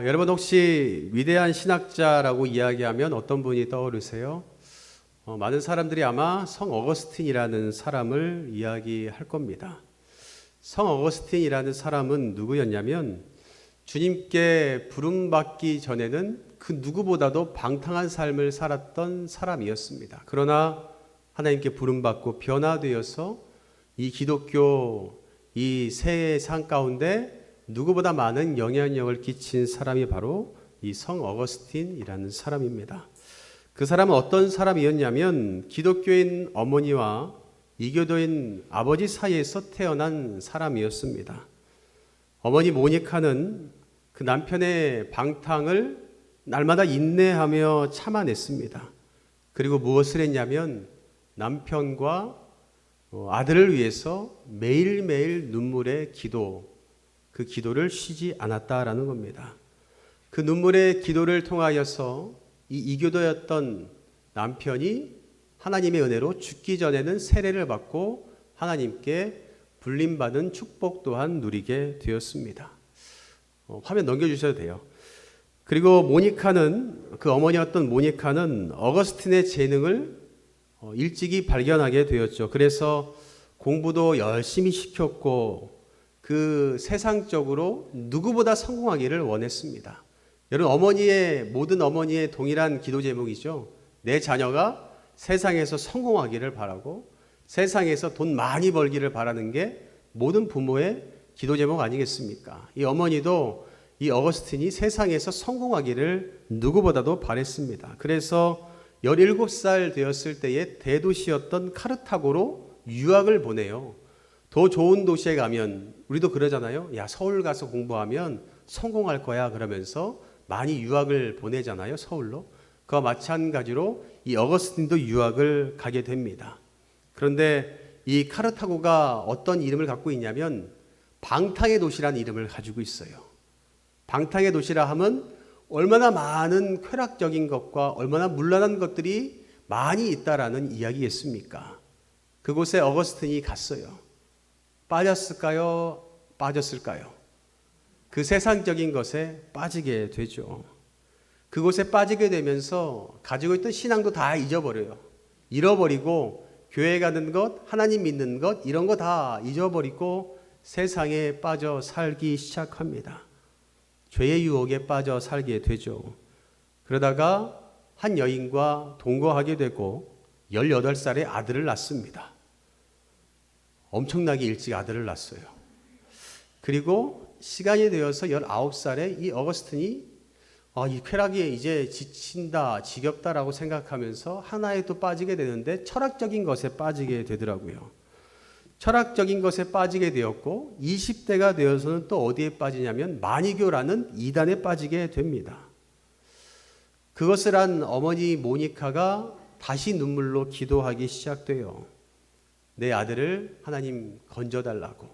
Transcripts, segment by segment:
여러분 혹시 위대한 신학자라고 이야기하면 어떤 분이 떠오르세요? 많은 사람들이 아마 성 어거스틴이라는 사람을 이야기할 겁니다. 성 어거스틴이라는 사람은 누구였냐면 주님께 부름받기 전에는 그 누구보다도 방탕한 삶을 살았던 사람이었습니다. 그러나 하나님께 부름받고 변화되어서 이 기독교 이 세상 가운데 누구보다 많은 영향력을 끼친 사람이 바로 이 성 어거스틴이라는 사람입니다. 그 사람은 어떤 사람이었냐면 기독교인 어머니와 이교도인 아버지 사이에서 태어난 사람이었습니다. 어머니 모니카는 그 남편의 방탕을 날마다 인내하며 참아냈습니다. 그리고 무엇을 했냐면 남편과 아들을 위해서 매일매일 눈물의 기도, 그 기도를 쉬지 않았다라는 겁니다. 그 눈물의 기도를 통하여서 이 이교도였던 남편이 하나님의 은혜로 죽기 전에는 세례를 받고 하나님께 불림받은 축복 또한 누리게 되었습니다. 화면 넘겨주셔도 돼요. 그리고 모니카는 그 어머니였던 모니카는 어거스틴의 재능을 일찍이 발견하게 되었죠. 그래서 공부도 열심히 시켰고 그 세상적으로 누구보다 성공하기를 원했습니다. 여러분 모든 어머니의 동일한 기도 제목이죠. 내 자녀가 세상에서 성공하기를 바라고 세상에서 돈 많이 벌기를 바라는 게 모든 부모의 기도 제목 아니겠습니까? 이 어머니도 이 어거스틴이 세상에서 성공하기를 누구보다도 바랬습니다. 그래서 17살 되었을 때에 대도시였던 카르타고로 유학을 보내요. 더 좋은 도시에 가면 우리도 그러잖아요. 야, 서울 가서 공부하면 성공할 거야 그러면서 많이 유학을 보내잖아요. 서울로. 그와 마찬가지로 이 어거스틴도 유학을 가게 됩니다. 그런데 이 카르타고가 어떤 이름을 갖고 있냐면 방탕의 도시라는 이름을 가지고 있어요. 방탕의 도시라 하면 얼마나 많은 쾌락적인 것과 얼마나 문란한 것들이 많이 있다라는 이야기겠습니까? 그곳에 어거스틴이 갔어요. 빠졌을까요? 빠졌을까요? 그 세상적인 것에 빠지게 되죠. 그곳에 빠지게 되면서 가지고 있던 신앙도 다 잊어버려요. 잃어버리고 교회 가는 것, 하나님 믿는 것 이런 거 다 잊어버리고 세상에 빠져 살기 시작합니다. 죄의 유혹에 빠져 살게 되죠. 그러다가 한 여인과 동거하게 되고 18살에 아들을 낳습니다. 엄청나게 일찍 아들을 낳았어요. 그리고 시간이 되어서 19살에 이 어거스틴이 이 쾌락이 이제 지친다, 지겹다라고 생각하면서 하나에 또 빠지게 되는데 철학적인 것에 빠지게 되더라고요. 철학적인 것에 빠지게 되었고 20대가 되어서는 또 어디에 빠지냐면 마니교라는 이단에 빠지게 됩니다. 그것을 한 어머니 모니카가 다시 눈물로 기도하기 시작돼요. 내 아들을 하나님 건져달라고.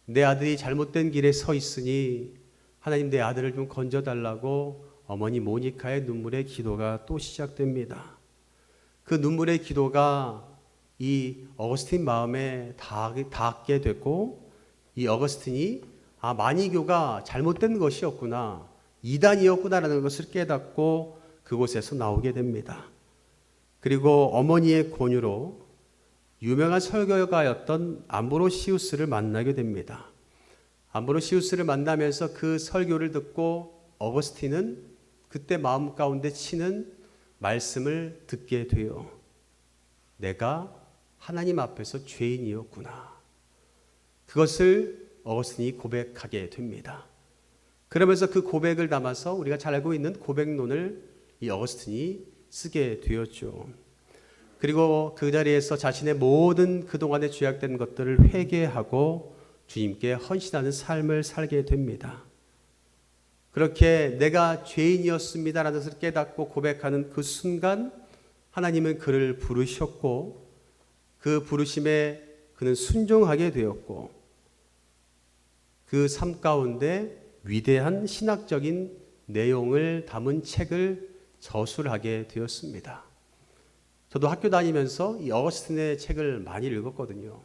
내 아들이 잘못된 길에 서 있으니 하나님 내 아들을 좀 건져달라고 어머니 모니카의 눈물의 기도가 또 시작됩니다. 그 눈물의 기도가 이 어거스틴 마음에 닿게 됐고 이 어거스틴이 마니교가 잘못된 것이었구나, 이단이었구나라는 것을 깨닫고 그곳에서 나오게 됩니다. 그리고 어머니의 권유로 유명한 설교가였던 암브로시우스를 만나게 됩니다. 암브로시우스를 만나면서 그 설교를 듣고 어거스틴은 그때 마음 가운데 치는 말씀을 듣게 돼요. 내가 하나님 앞에서 죄인이었구나. 그것을 어거스틴이 고백하게 됩니다. 그러면서 그 고백을 담아서 우리가 잘 알고 있는 고백론을 이 어거스틴이 쓰게 되었죠. 그리고 그 자리에서 자신의 모든 그동안에 죄악된 것들을 회개하고 주님께 헌신하는 삶을 살게 됩니다. 그렇게 내가 죄인이었습니다라는 것을 깨닫고 고백하는 그 순간 하나님은 그를 부르셨고 그 부르심에 그는 순종하게 되었고 그 삶 가운데 위대한 신학적인 내용을 담은 책을 저술하게 되었습니다. 저도 학교 다니면서 이 어거스틴의 책을 많이 읽었거든요.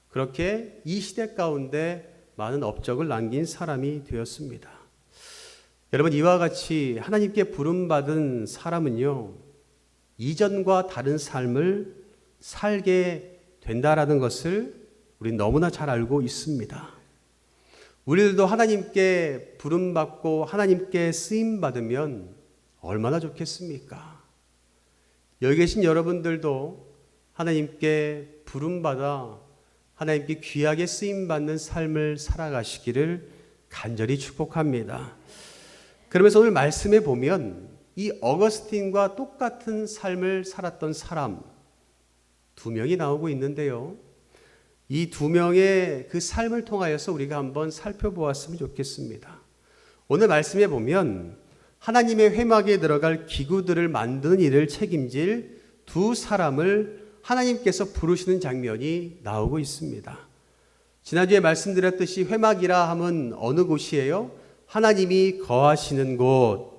그렇게 이 시대 가운데 많은 업적을 남긴 사람이 되었습니다. 여러분, 이와 같이 하나님께 부름받은 사람은요, 이전과 다른 삶을 살게 된다라는 것을 우리는 너무나 잘 알고 있습니다. 우리들도 하나님께 부름받고 하나님께 쓰임받으면 얼마나 좋겠습니까? 여기 계신 여러분들도 하나님께 부름받아 하나님께 귀하게 쓰임받는 삶을 살아가시기를 간절히 축복합니다. 그러면서 오늘 말씀에 보면 이 어거스틴과 똑같은 삶을 살았던 사람 두 명이 나오고 있는데요. 이 두 명의 그 삶을 통하여서 우리가 한번 살펴보았으면 좋겠습니다. 오늘 말씀에 보면 하나님의 회막에 들어갈 기구들을 만드는 일을 책임질 두 사람을 하나님께서 부르시는 장면이 나오고 있습니다. 지난주에 말씀드렸듯이 회막이라 하면 어느 곳이에요? 하나님이 거하시는 곳.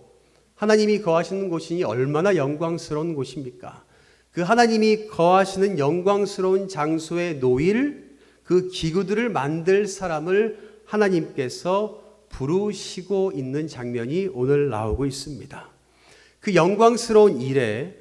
하나님이 거하시는 곳이니 얼마나 영광스러운 곳입니까? 그 하나님이 거하시는 영광스러운 장소에 놓일 그 기구들을 만들 사람을 하나님께서 부르시고 있는 장면이 오늘 나오고 있습니다. 그 영광스러운 일에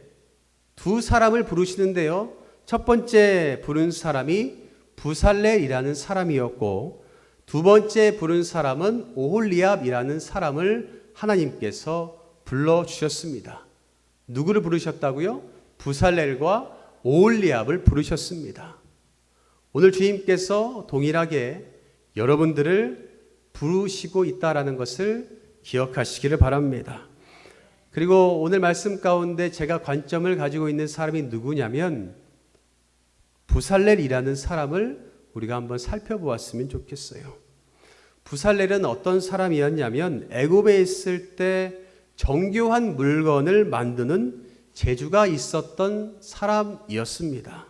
두 사람을 부르시는데요. 첫 번째 부른 사람이 부살렐이라는 사람이었고 두 번째 부른 사람은 오홀리압이라는 사람을 하나님께서 불러주셨습니다. 누구를 부르셨다고요? 부살렐과 오홀리압을 부르셨습니다. 오늘 주님께서 동일하게 여러분들을 부르시고 있다라는 것을 기억하시기를 바랍니다. 그리고 오늘 말씀 가운데 제가 관점을 가지고 있는 사람이 누구냐면 부살렐이라는 사람을 우리가 한번 살펴보았으면 좋겠어요. 부살렐은 어떤 사람이었냐면 애굽에 있을 때 정교한 물건을 만드는 재주가 있었던 사람이었습니다.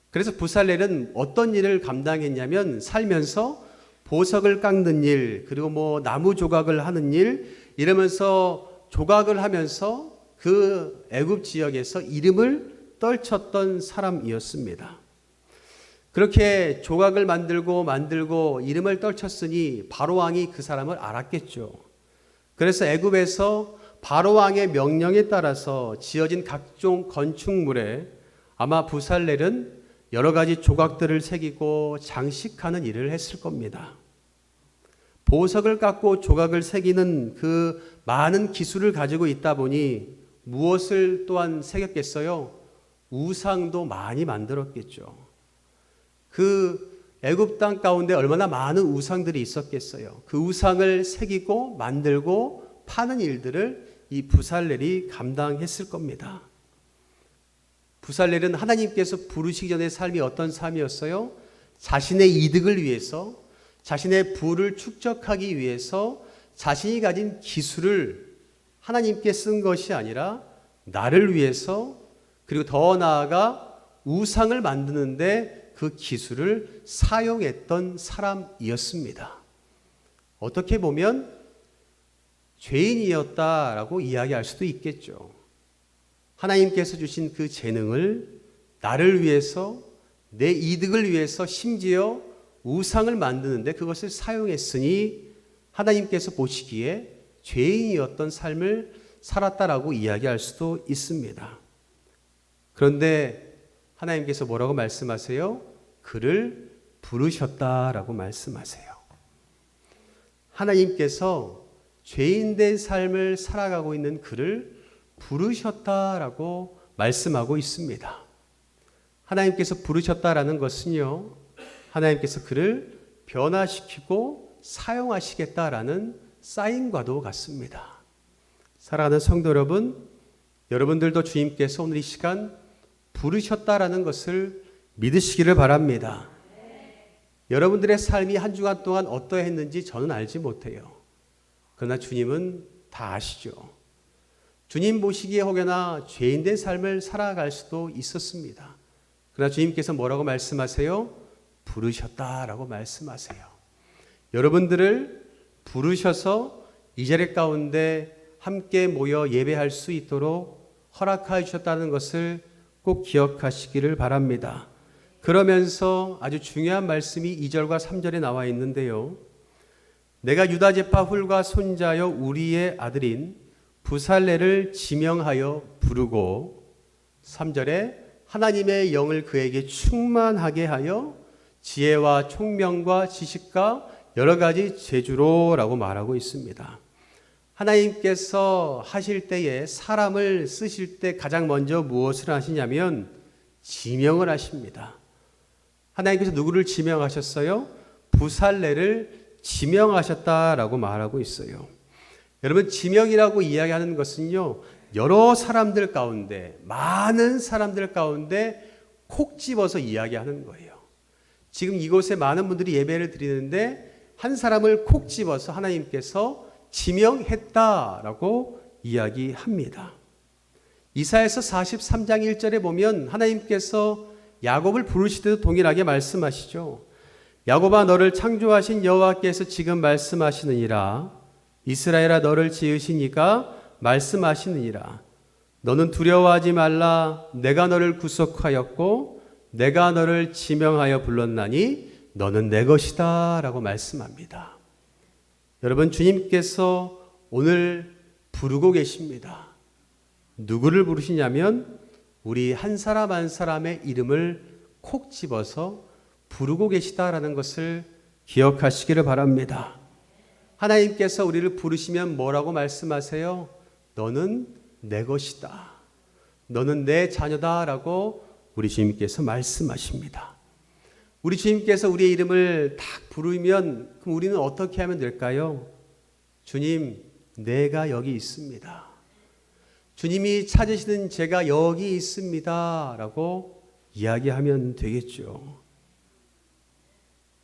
그래서 부살렐은 어떤 일을 감당했냐면 살면서 보석을 깎는 일, 그리고 나무 조각을 하는 일, 이러면서 조각을 하면서 그 애굽 지역에서 이름을 떨쳤던 사람이었습니다. 그렇게 조각을 만들고 이름을 떨쳤으니 바로 왕이 그 사람을 알았겠죠. 그래서 애굽에서 바로 왕의 명령에 따라서 지어진 각종 건축물에 아마 부살렐은 여러 가지 조각들을 새기고 장식하는 일을 했을 겁니다. 보석을 깎고 조각을 새기는 그 많은 기술을 가지고 있다 보니 무엇을 또한 새겼겠어요? 우상도 많이 만들었겠죠. 그 애굽 땅 가운데 얼마나 많은 우상들이 있었겠어요. 그 우상을 새기고 만들고 파는 일들을 이 부살렐이 감당했을 겁니다. 부살렐은 하나님께서 부르시기 전의 삶이 어떤 삶이었어요? 자신의 이득을 위해서, 자신의 부를 축적하기 위해서 자신이 가진 기술을 하나님께 쓴 것이 아니라 나를 위해서, 그리고 더 나아가 우상을 만드는데 그 기술을 사용했던 사람이었습니다. 어떻게 보면 죄인이었다라고 이야기할 수도 있겠죠. 하나님께서 주신 그 재능을 나를 위해서, 내 이득을 위해서, 심지어 우상을 만드는데 그것을 사용했으니 하나님께서 보시기에 죄인이었던 삶을 살았다라고 이야기할 수도 있습니다. 그런데 하나님께서 뭐라고 말씀하세요? 그를 부르셨다라고 말씀하세요. 하나님께서 죄인된 삶을 살아가고 있는 그를 부르셨다라고 말씀하고 있습니다. 하나님께서 부르셨다라는 것은요, 하나님께서 그를 변화시키고 사용하시겠다라는 사인과도 같습니다. 사랑하는 성도 여러분, 여러분들도 주님께서 오늘 이 시간 부르셨다라는 것을 믿으시기를 바랍니다. 여러분들의 삶이 한 주간 동안 어떠했는지 저는 알지 못해요. 그러나 주님은 다 아시죠. 주님 보시기에 혹여나 죄인된 삶을 살아갈 수도 있었습니다. 그러나 주님께서 뭐라고 말씀하세요? 부르셨다라고 말씀하세요. 여러분들을 부르셔서 이 자리 가운데 함께 모여 예배할 수 있도록 허락하여 주셨다는 것을 꼭 기억하시기를 바랍니다. 그러면서 아주 중요한 말씀이 2절과 3절에 나와 있는데요. 내가 유다 지파 훌과 손자여 우리의 아들인 부살레를 지명하여 부르고 3절에 하나님의 영을 그에게 충만하게 하여 지혜와 총명과 지식과 여러 가지 재주로라고 말하고 있습니다. 하나님께서 하실 때에 사람을 쓰실 때 가장 먼저 무엇을 하시냐면 지명을 하십니다. 하나님께서 누구를 지명하셨어요? 부살레를 지명하셨다라고 말하고 있어요. 여러분, 지명이라고 이야기하는 것은요, 여러 사람들 가운데, 많은 사람들 가운데 콕 집어서 이야기하는 거예요. 지금 이곳에 많은 분들이 예배를 드리는데 한 사람을 콕 집어서 하나님께서 지명했다라고 이야기합니다. 이사야서 43장 1절에 보면 하나님께서 야곱을 부르실 때도 동일하게 말씀하시죠. 야곱아 너를 창조하신 여호와께서 지금 말씀하시느니라. 이스라엘아 너를 지으신 이가 말씀하시느니라. 너는 두려워하지 말라. 내가 너를 구속하였고 내가 너를 지명하여 불렀나니 너는 내 것이다 라고 말씀합니다. 여러분, 주님께서 오늘 부르고 계십니다. 누구를 부르시냐면 우리 한 사람 한 사람의 이름을 콕 집어서 부르고 계시다라는 것을 기억하시기를 바랍니다. 하나님께서 우리를 부르시면 뭐라고 말씀하세요? 너는 내 것이다. 너는 내 자녀다 라고 우리 주님께서 말씀하십니다. 우리 주님께서 우리의 이름을 딱 부르면 그럼 우리는 어떻게 하면 될까요? 주님, 내가 여기 있습니다. 주님이 찾으시는 제가 여기 있습니다 라고 이야기하면 되겠죠.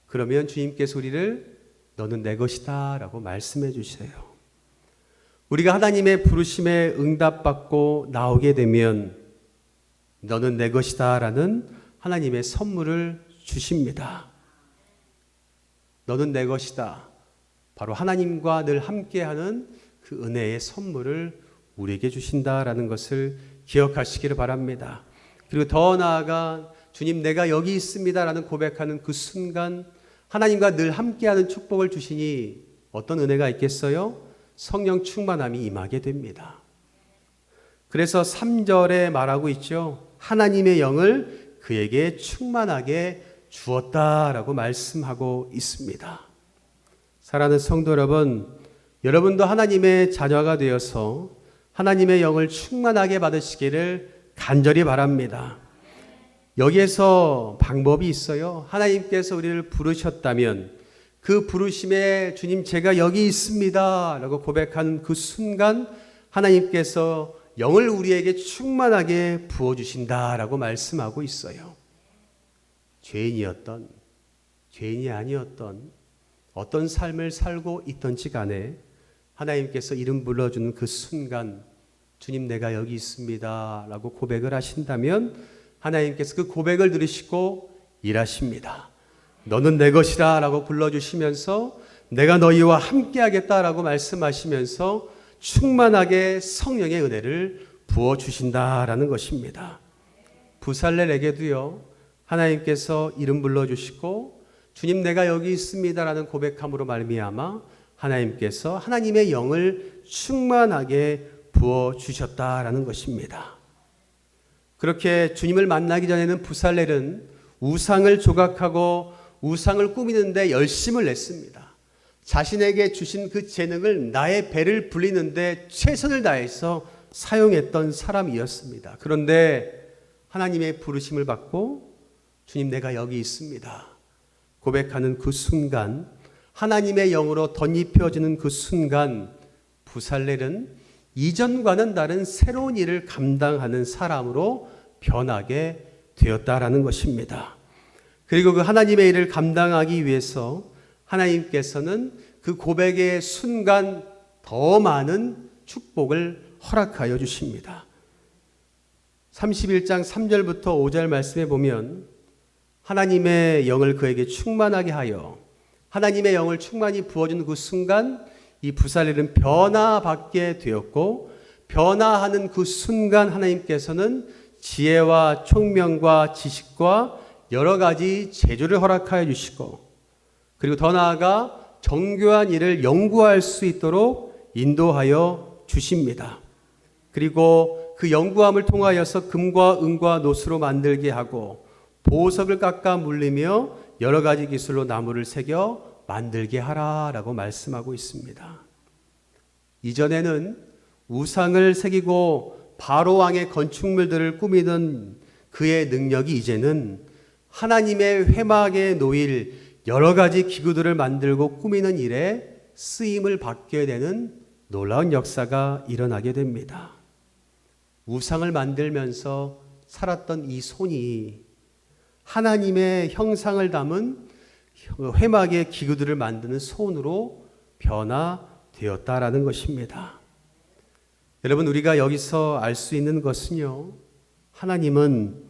그러면 주님께서 우리를 너는 내 것이다 라고 말씀해 주세요. 우리가 하나님의 부르심에 응답받고 나오게 되면 너는 내 것이다 라는 하나님의 선물을 주십니다. 너는 내 것이다. 바로 하나님과 늘 함께하는 그 은혜의 선물을 우리에게 주신다라는 것을 기억하시기를 바랍니다. 그리고 더 나아가 주님 내가 여기 있습니다 라는 고백하는 그 순간 하나님과 늘 함께하는 축복을 주시니 어떤 은혜가 있겠어요? 성령 충만함이 임하게 됩니다. 그래서 3절에 말하고 있죠. 하나님의 영을 그에게 충만하게 주었다라고 말씀하고 있습니다. 사랑하는 성도 여러분, 여러분도 하나님의 자녀가 되어서 하나님의 영을 충만하게 받으시기를 간절히 바랍니다. 여기에서 방법이 있어요. 하나님께서 우리를 부르셨다면 그 부르심에 주님 제가 여기 있습니다 라고 고백하는 그 순간 하나님께서 영을 우리에게 충만하게 부어주신다라고 말씀하고 있어요. 죄인이었던, 죄인이 아니었던 어떤 삶을 살고 있던지 간에 하나님께서 이름 불러주는 그 순간 주님 내가 여기 있습니다 라고 고백을 하신다면 하나님께서 그 고백을 들으시고 일하십니다. 너는 내 것이다 라고 불러주시면서 내가 너희와 함께 하겠다라고 말씀하시면서 충만하게 성령의 은혜를 부어주신다라는 것입니다. 부살렐에게도요 하나님께서 이름 불러주시고 주님 내가 여기 있습니다라는 고백함으로 말미암아 하나님께서 하나님의 영을 충만하게 부어주셨다라는 것입니다. 그렇게 주님을 만나기 전에는 부살렐은 우상을 조각하고 우상을 꾸미는데 열심을 냈습니다. 자신에게 주신 그 재능을 나의 배를 불리는데 최선을 다해서 사용했던 사람이었습니다. 그런데 하나님의 부르심을 받고 주님 내가 여기 있습니다 고백하는 그 순간 하나님의 영으로 덧입혀지는 그 순간 부살렐은 이전과는 다른 새로운 일을 감당하는 사람으로 변하게 되었다라는 것입니다. 그리고 그 하나님의 일을 감당하기 위해서 하나님께서는 그 고백의 순간 더 많은 축복을 허락하여 주십니다. 31장 3절부터 5절 말씀에 보면 하나님의 영을 그에게 충만하게 하여 하나님의 영을 충만히 부어주는 그 순간 이 부살렐은 변화받게 되었고 변화하는 그 순간 하나님께서는 지혜와 총명과 지식과 여러 가지 재주를 허락하여 주시고, 그리고 더 나아가 정교한 일을 연구할 수 있도록 인도하여 주십니다. 그리고 그 연구함을 통하여서 금과 은과 노수로 만들게 하고, 보석을 깎아 물리며 여러 가지 기술로 나무를 새겨 만들게 하라라고 말씀하고 있습니다. 이전에는 우상을 새기고 바로 왕의 건축물들을 꾸미던 그의 능력이 이제는 하나님의 회막에 놓일 여러 가지 기구들을 만들고 꾸미는 일에 쓰임을 받게 되는 놀라운 역사가 일어나게 됩니다. 우상을 만들면서 살았던 이 손이 하나님의 형상을 담은 회막의 기구들을 만드는 손으로 변화되었다라는 것입니다. 여러분, 우리가 여기서 알 수 있는 것은요, 하나님은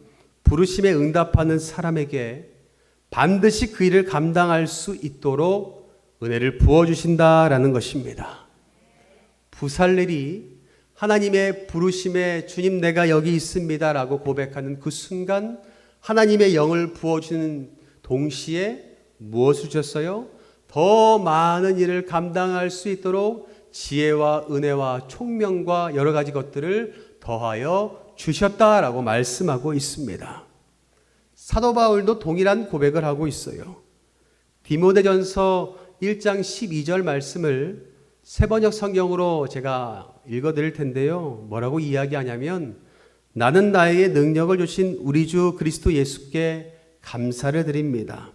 부르심에 응답하는 사람에게 반드시 그 일을 감당할 수 있도록 은혜를 부어주신다라는 것입니다. 부살렐이 하나님의 부르심에 주님 내가 여기 있습니다 라고 고백하는 그 순간 하나님의 영을 부어주는 동시에 무엇을 주셨어요? 더 많은 일을 감당할 수 있도록 지혜와 은혜와 총명과 여러 가지 것들을 더하여 주셨다라고 말씀하고 있습니다. 사도 바울도 동일한 고백을 하고 있어요. 디모데전서 1장 12절 말씀을 세번역 성경으로 제가 읽어드릴 텐데요. 뭐라고 이야기하냐면, 나는 나에게 능력을 주신 우리 주 그리스도 예수께 감사를 드립니다.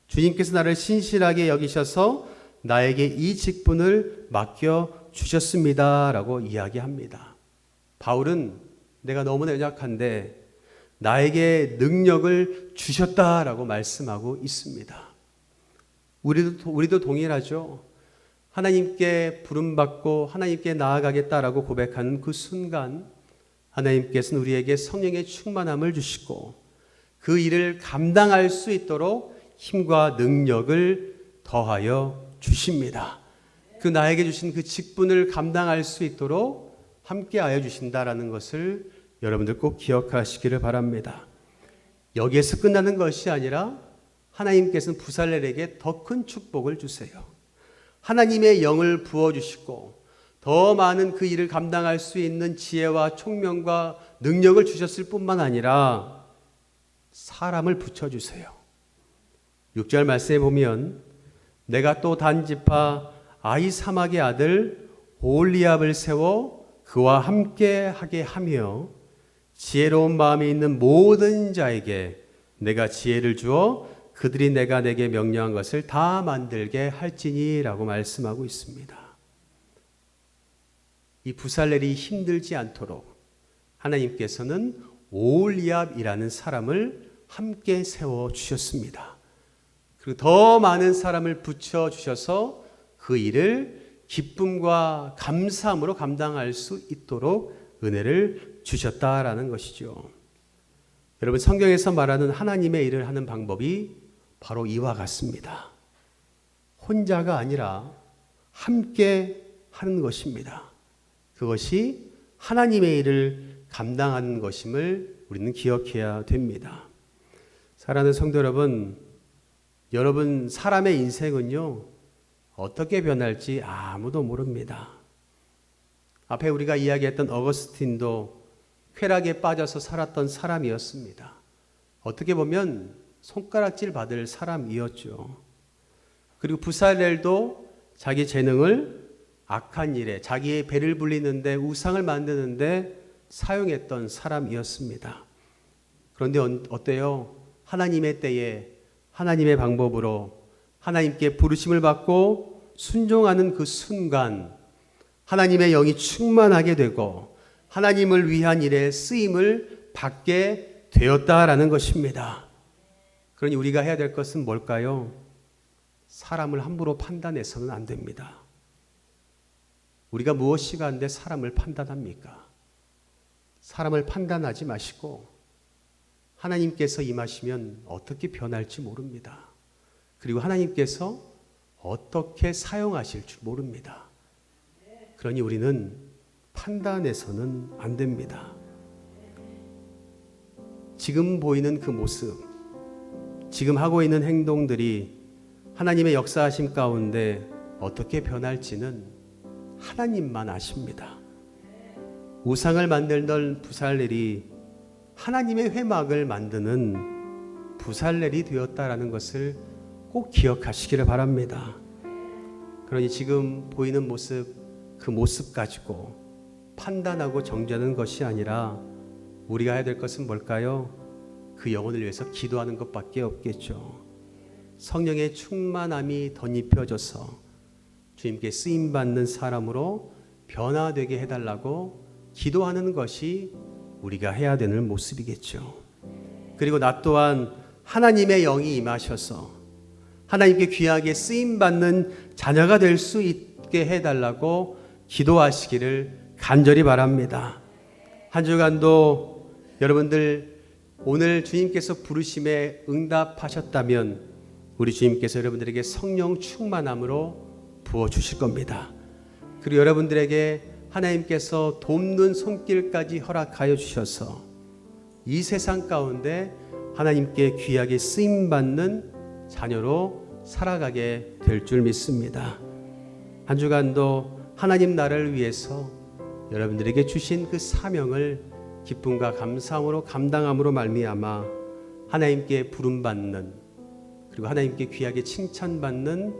주님께서 나를 신실하게 여기셔서 나에게 이 직분을 맡겨 주셨습니다 라고 이야기합니다. 바울은 내가 너무나 연약한데 나에게 능력을 주셨다라고 말씀하고 있습니다. 우리도 동일하죠. 하나님께 부름받고 하나님께 나아가겠다라고 고백하는 그 순간 하나님께서는 우리에게 성령의 충만함을 주시고 그 일을 감당할 수 있도록 힘과 능력을 더하여 주십니다. 그 나에게 주신 그 직분을 감당할 수 있도록 함께하여 주신다라는 것을 여러분들 꼭 기억하시기를 바랍니다. 여기에서 끝나는 것이 아니라 하나님께서는 부살렐에게 더 큰 축복을 주세요. 하나님의 영을 부어주시고 더 많은 그 일을 감당할 수 있는 지혜와 총명과 능력을 주셨을 뿐만 아니라 사람을 붙여주세요. 6절 말씀에 보면 내가 또 단지파 아히사막의 아들 오홀리압을 세워 그와 함께 하게 하며 지혜로운 마음이 있는 모든 자에게 내가 지혜를 주어 그들이 내가 내게 명령한 것을 다 만들게 할지니 라고 말씀하고 있습니다. 이 부살렐이 힘들지 않도록 하나님께서는 오홀리압이라는 사람을 함께 세워주셨습니다. 그리고 더 많은 사람을 붙여주셔서 그 일을 기쁨과 감사함으로 감당할 수 있도록 은혜를 주셨다라는 것이죠. 여러분, 성경에서 말하는 하나님의 일을 하는 방법이 바로 이와 같습니다. 혼자가 아니라 함께 하는 것입니다. 그것이 하나님의 일을 감당하는 것임을 우리는 기억해야 됩니다. 사랑하는 성도 여러분, 여러분 사람의 인생은요, 어떻게 변할지 아무도 모릅니다. 앞에 우리가 이야기했던 어거스틴도 쾌락에 빠져서 살았던 사람이었습니다. 어떻게 보면 손가락질 받을 사람이었죠. 그리고 부살렐도 자기 재능을 악한 일에, 자기의 배를 불리는데, 우상을 만드는데 사용했던 사람이었습니다. 그런데 어때요? 하나님의 때에 하나님의 방법으로 하나님께 부르심을 받고 순종하는 그 순간 하나님의 영이 충만하게 되고 하나님을 위한 일에 쓰임을 받게 되었다라는 것입니다. 그러니 우리가 해야 될 것은 뭘까요? 사람을 함부로 판단해서는 안 됩니다. 우리가 무엇이 가는데 사람을 판단합니까? 사람을 판단하지 마시고 하나님께서 임하시면 어떻게 변할지 모릅니다. 그리고 하나님께서 어떻게 사용하실 줄 모릅니다. 그러니 우리는 판단해서는 안 됩니다. 우리가 무엇이 가는데 사람을 판단하지 마시고 하나님께서 임하시면 어떻게 변할지 모릅니다. 그리고 하나님께서 어떻게 사용하실 줄 모릅니다. 그러니 우리는 판단해서는 안 됩니다. 그러니 우리는 판단해서는 안 됩니다. 우리가 무엇이 가는데 사람을 판단하지 마시고 하나님께서 어떻게 사용하실 줄 모릅니다. 그러니 우리는 판단해서는 안 됩니다. 지금 보이는 그 모습, 지금 하고 있는 행동들이 하나님의 역사하심 가운데 어떻게 변할지는 하나님만 아십니다. 우상을 만들던 부살렐이 하나님의 회막을 만드는 부살렐이 되었다라는 것을 꼭 기억하시기를 바랍니다. 그러니 지금 보이는 모습, 그 모습 가지고 판단하고 정죄하는 것이 아니라 우리가 해야 될 것은 뭘까요? 그 영혼을 위해서 기도하는 것밖에 없겠죠. 성령의 충만함이 덧입혀져서 주님께 쓰임받는 사람으로 변화되게 해달라고 기도하는 것이 우리가 해야 되는 모습이겠죠. 그리고 나 또한 하나님의 영이 임하셔서 하나님께 귀하게 쓰임받는 자녀가 될 수 있게 해달라고 기도하시기를 간절히 바랍니다. 한 주간도 여러분들 오늘 주님께서 부르심에 응답하셨다면 우리 주님께서 여러분들에게 성령 충만함으로 부어주실 겁니다. 그리고 여러분들에게 하나님께서 돕는 손길까지 허락하여 주셔서 이 세상 가운데 하나님께 귀하게 쓰임받는 자녀로 살아가게 될 줄 믿습니다. 한 주간도 하나님 나라를 위해서 여러분들에게 주신 그 사명을 기쁨과 감사함으로 감당함으로 말미암아 하나님께 부름받는 그리고 하나님께 귀하게 칭찬받는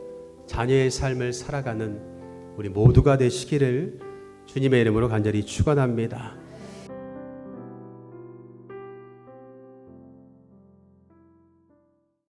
자녀의 삶을 살아가는 우리 모두가 되시기를 주님의 이름으로 간절히 축원합니다.